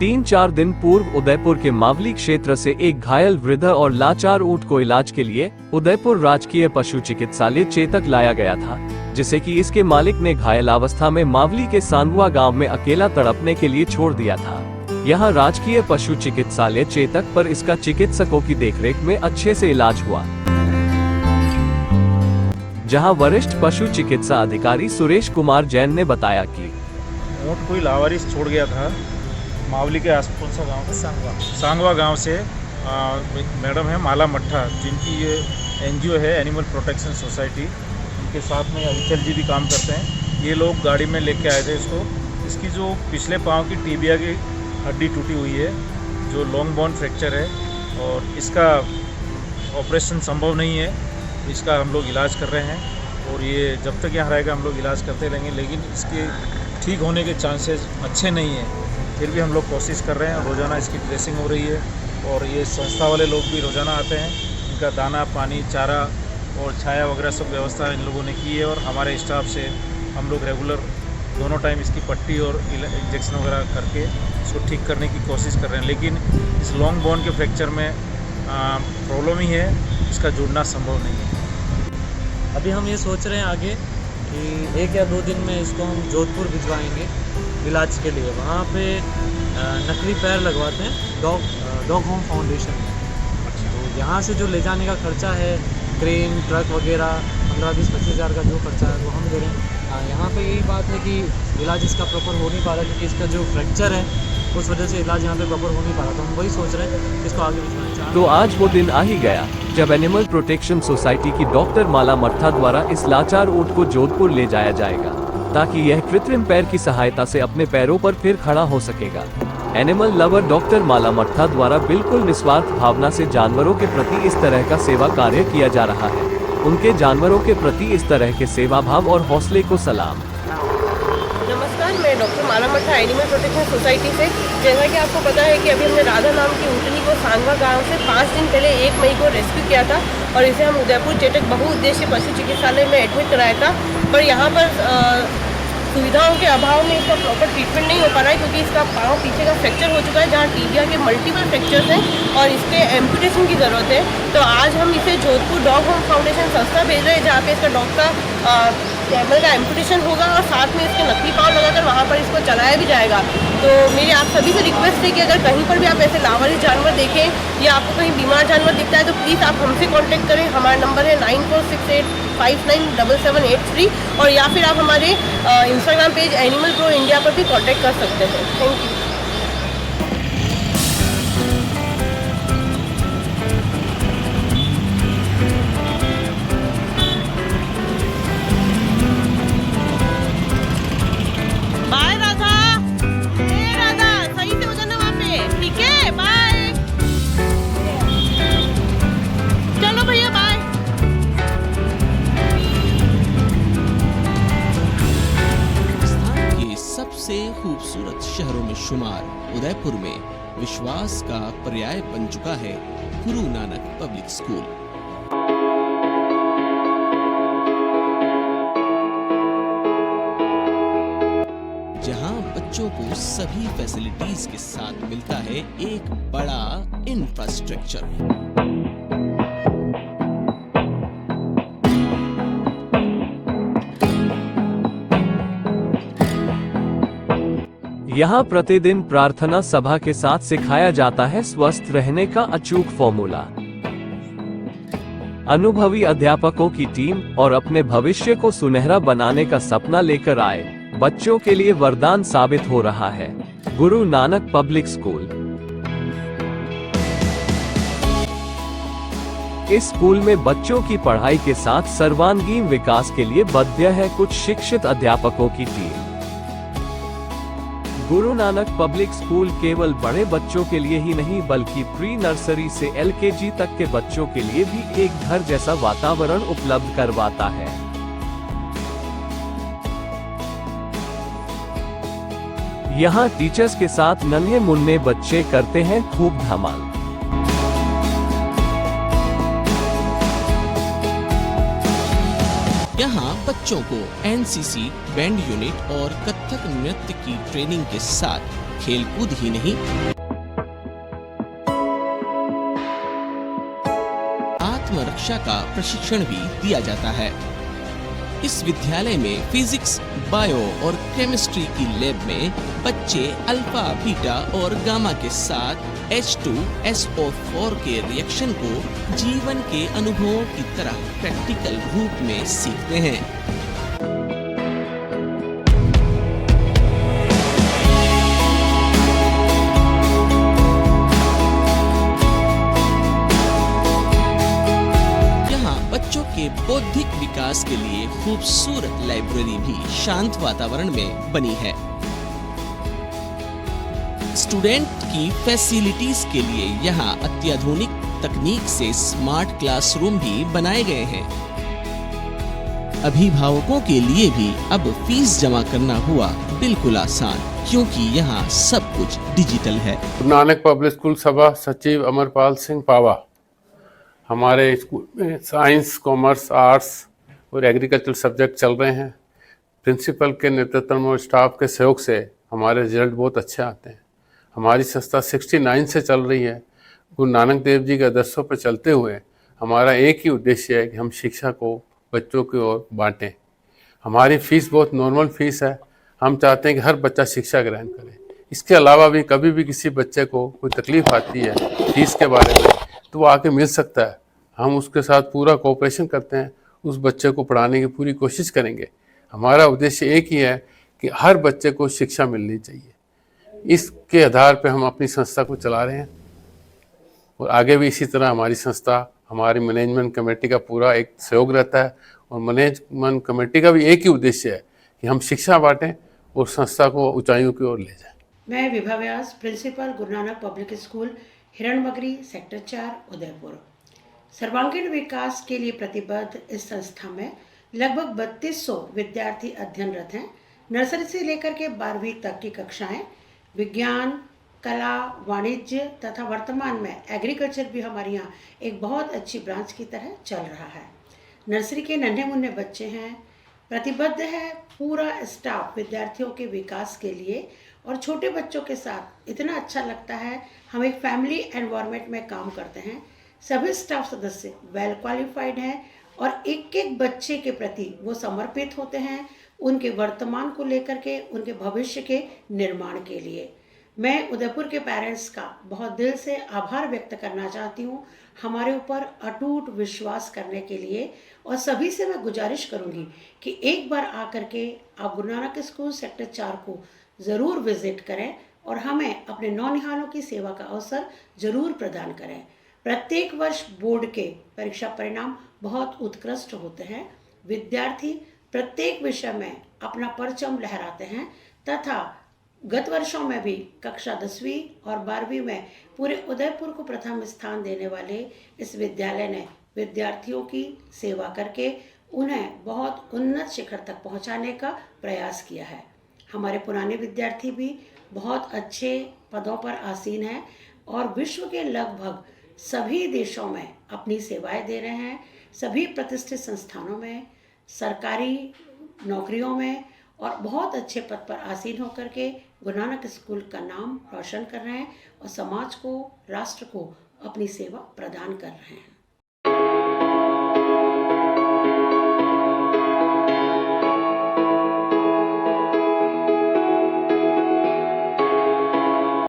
3-4 दिन पूर्व उदयपुर के मावली क्षेत्र से एक घायल वृद्ध और लाचार ऊंट को इलाज के लिए उदयपुर राजकीय पशु चिकित्सालय चेतक लाया गया था, जिसे कि इसके मालिक ने घायल अवस्था में मावली के सांदुआ गांव में अकेला तड़पने के लिए छोड़ दिया था। यहां राजकीय पशु चिकित्सालय चेतक पर इसका चिकित्सकों की देखरेख में अच्छे से इलाज हुआ, जहां वरिष्ठ पशु चिकित्सा अधिकारी सुरेश कुमार जैन ने बताया कि ऊँट कोई लावारिस छोड़ गया था मावली के आसपास का गाँव सांगवा गांव से। मैडम है माला मट्ठा, जिनकी ये एनजीओ है एनिमल प्रोटेक्शन सोसाइटी, उनके साथ में अविचल जी भी काम करते हैं। ये लोग गाड़ी में लेके आए थे इसको। इसकी जो पिछले पाँव की टिबिया की हड्डी टूटी हुई है, जो लॉन्ग बोन फ्रैक्चर है, और इसका ऑपरेशन संभव नहीं है। इसका हम लोग इलाज कर रहे हैं और ये जब तक यहाँ रहेगा हम लोग इलाज करते रहेंगे, लेकिन इसके ठीक होने के चांसेस अच्छे नहीं हैं। फिर भी हम लोग कोशिश कर रहे हैं। रोज़ाना इसकी ड्रेसिंग हो रही है और ये संस्था वाले लोग भी रोज़ाना आते हैं। इनका दाना पानी चारा और छाया वगैरह सब व्यवस्था इन लोगों ने की है, और हमारे स्टाफ से हम लोग रेगुलर दोनों टाइम इसकी पट्टी और इंजेक्शन वगैरह करके इसको ठीक करने की कोशिश कर रहे हैं। लेकिन इस लॉन्ग बोन के फ्रैक्चर में प्रॉब्लम ही है, इसका जुड़ना संभव नहीं है। अभी हम ये सोच रहे हैं आगे कि 1 या 2 दिन में इसको हम जोधपुर भिजवाएंगे इलाज के लिए। वहाँ पे नकली पैर लगवाते हैं डॉग होम फाउंडेशन में। तो यहाँ से जो ले जाने का खर्चा है, क्रेन ट्रक वगैरह 15-20-25 हज़ार का जो खर्चा है वो हम दे रहे हैं। यहाँ पे यही बात है कि इलाज इसका प्रॉपर हो नहीं पा रहा, क्योंकि इसका जो फ्रैक्चर है उस वजह से इलाज यहाँ पे प्रॉपर हो नहीं पा रहा। तो हम वही सोच रहे हैं इसको आगे भिजवाना चाहते हैं। तो आज वो दिन आ ही गया जब एनिमल प्रोटेक्शन सोसाइटी की डॉक्टर माला मट्ठा द्वारा इस लाचार ऊंट को जोधपुर ले जाया जाएगा, ताकि यह कृत्रिम पैर की सहायता से अपने पैरों पर फिर खड़ा हो सकेगा। एनिमल लवर डॉक्टर माला मट्ठा द्वारा बिल्कुल निस्वार्थ भावना से जानवरों के प्रति इस तरह का सेवा कार्य किया जा रहा है। उनके जानवरों के प्रति इस तरह के सेवा भाव और हौसले को सलाम। नमस्कार, मैं डॉक्टर माला मट्ठा एनिमल प्रोटेक्शन सोसाइटी से। जैसा कि आपको पता है कि अभी हमने राधा नाम की ऊँटनी को सांगवा गांव से 5 दिन पहले 1 मई को रेस्क्यू किया था, और इसे हम उदयपुर चेतक बहुउद्देशीय पशु चिकित्सालय में एडमिट कराया था। पर यहाँ पर सुविधाओं के अभाव में इसका प्रॉपर ट्रीटमेंट नहीं हो पा रहा है, क्योंकि इसका पाँव पीछे का फ्रैक्चर हो चुका है, जहाँ टिबिया के मल्टीपल फ्रैक्चर्स हैं और इसके एम्पुटेशन की ज़रूरत है। तो आज हम इसे जोधपुर डॉग होम फाउंडेशन संस्था भेज रहे हैं, जहाँ पे इसका डॉग का कैमल का एम्पुटेशन होगा और साथ में इसके नकली पाँव लगाकर वहाँ पर इसको चलाया भी जाएगा। तो मेरी आप सभी से रिक्वेस्ट है कि अगर कहीं पर भी आप ऐसे लावारिस जानवर देखें या आपको कहीं बीमार जानवर दिखता है, तो प्लीज़ आप हमसे कांटेक्ट करें। हमारा नंबर है 9468597783, और या फिर आप हमारे Instagram page animal pro India पर भी कांटेक्ट कर सकते हैं। Thank you. सबसे खूबसूरत शहरों में शुमार उदयपुर में विश्वास का पर्याय बन चुका है गुरु नानक पब्लिक स्कूल। जहां बच्चों को सभी फैसिलिटीज के साथ मिलता है एक बड़ा इंफ्रास्ट्रक्चर। यहाँ प्रतिदिन प्रार्थना सभा के साथ सिखाया जाता है स्वस्थ रहने का अचूक फॉर्मूला। अनुभवी अध्यापकों की टीम और अपने भविष्य को सुनहरा बनाने का सपना लेकर आए बच्चों के लिए वरदान साबित हो रहा है गुरु नानक पब्लिक स्कूल। इस स्कूल में बच्चों की पढ़ाई के साथ सर्वांगीण विकास के लिए बद्ध है कुछ शिक्षित अध्यापकों की team. Guru Nanak public school केवल बड़े बच्चों के लिए ही नहीं, बल्कि प्री नर्सरी से LKG तक के बच्चों के लिए भी एक घर जैसा वातावरण उपलब्ध करवाता है। यहाँ टीचर्स के साथ नन्हे मुन्ने बच्चे करते हैं खूब धमाल। यहाँ बच्चों को एनसीसी, बैंड यूनिट और कथक नृत्य की ट्रेनिंग के साथ खेलकूद ही नहीं, आत्मरक्षा का प्रशिक्षण भी दिया जाता है। इस विद्यालय में फिजिक्स, बायो और केमिस्ट्री की लैब में बच्चे अल्फा, बीटा और गामा के साथ H2SO4 के रिएक्शन को जीवन के अनुभवों की तरह प्रैक्टिकल रूप में सीखते हैं। के बौद्धिक विकास के लिए खूबसूरत लाइब्रेरी भी शांत वातावरण में बनी है। स्टूडेंट की फैसिलिटीज के लिए यहाँ अत्याधुनिक तकनीक से स्मार्ट क्लासरूम भी बनाए गए हैं। अभिभावकों के लिए भी अब फीस जमा करना हुआ बिल्कुल आसान, क्योंकि यहाँ सब कुछ डिजिटल है। गुरु नानक पब्लिक स्कूल सभा सचिव अमरपाल सिंह पावा। हमारे स्कूल में साइंस, कॉमर्स, आर्ट्स और एग्रीकल्चर सब्जेक्ट चल रहे हैं। प्रिंसिपल के नेतृत्व में और स्टाफ के सहयोग से हमारे रिजल्ट बहुत अच्छे आते हैं। हमारी संस्था 69 से चल रही है। गुरु नानक देव जी के आदर्शों पर चलते हुए हमारा एक ही उद्देश्य है कि हम शिक्षा को बच्चों की ओर बांटें। हमारी फ़ीस बहुत नॉर्मल फ़ीस है। हम चाहते हैं कि हर बच्चा शिक्षा ग्रहण करे। इसके अलावा भी कभी भी किसी बच्चे को कोई तकलीफ़ आती है फीस के बारे में तो वो आके मिल सकता है। हम उसके साथ पूरा कोऑपरेशन करते हैं, उस बच्चे को पढ़ाने की पूरी कोशिश करेंगे। हमारा उद्देश्य एक ही है कि हर बच्चे को शिक्षा मिलनी चाहिए। इसके आधार पर हम अपनी संस्था को चला रहे हैं और आगे भी इसी तरह हमारी संस्था, हमारी मैनेजमेंट कमेटी का पूरा एक सहयोग रहता है और मैनेजमेंट कमेटी का भी एक ही उद्देश्य है कि हम शिक्षा बांटें और संस्था को ऊंचाइयों की ओर ले जाएं। मैं विभा व्यास, principal Guru Nanak public school Hiranmagri, sector 4, Udaipur. सर्वांगीण विकास के लिए प्रतिबद्ध इस संस्था में लगभग 3200 विद्यार्थी अध्ययनरत हैं। नर्सरी से लेकर के 12वीं तक की कक्षाएं विज्ञान, कला, वाणिज्य तथा वर्तमान में एग्रीकल्चर भी हमारे यहाँ एक बहुत अच्छी ब्रांच की तरह चल रहा है। नर्सरी के नन्हे मुन्ने बच्चे हैं। प्रतिबद्ध है पूरा स्टाफ विद्यार्थियों के विकास के लिए और छोटे बच्चों के साथ इतना अच्छा लगता है। हम एक फैमिली एनवायरनमेंट में काम करते हैं। सभी स्टाफ सदस्य वेल क्वालिफाइड हैं और एक एक बच्चे के प्रति वो समर्पित होते हैं, उनके वर्तमान को लेकर के, उनके भविष्य के निर्माण के लिए। मैं उदयपुर के पेरेंट्स का बहुत दिल से आभार व्यक्त करना चाहती हूँ हमारे ऊपर अटूट विश्वास करने के लिए। और सभी से मैं गुजारिश करूँगी कि एक बार आकर के आप गुरु नानक स्कूल सेक्टर 4 को ज़रूर विजिट करें और हमें अपने नौनिहालों की सेवा का अवसर ज़रूर प्रदान करें। प्रत्येक वर्ष बोर्ड के परीक्षा परिणाम बहुत उत्कृष्ट होते हैं। विद्यार्थी प्रत्येक विषय में अपना परचम लहराते हैं तथा गत वर्षों में भी कक्षा 10वीं और 12वीं में पूरे उदयपुर को प्रथम स्थान देने वाले इस विद्यालय ने विद्यार्थियों की सेवा करके उन्हें बहुत उन्नत शिखर तक पहुंचाने का प्रयास किया है। हमारे पुराने विद्यार्थी भी बहुत अच्छे पदों पर आसीन हैं और विश्व के लगभग सभी देशों में अपनी सेवाएं दे रहे हैं। सभी प्रतिष्ठित संस्थानों में, सरकारी नौकरियों में और बहुत अच्छे पद पर आसीन होकर के गुरु नानक स्कूल का नाम रोशन कर रहे हैं और समाज को, राष्ट्र को अपनी सेवा प्रदान कर रहे हैं।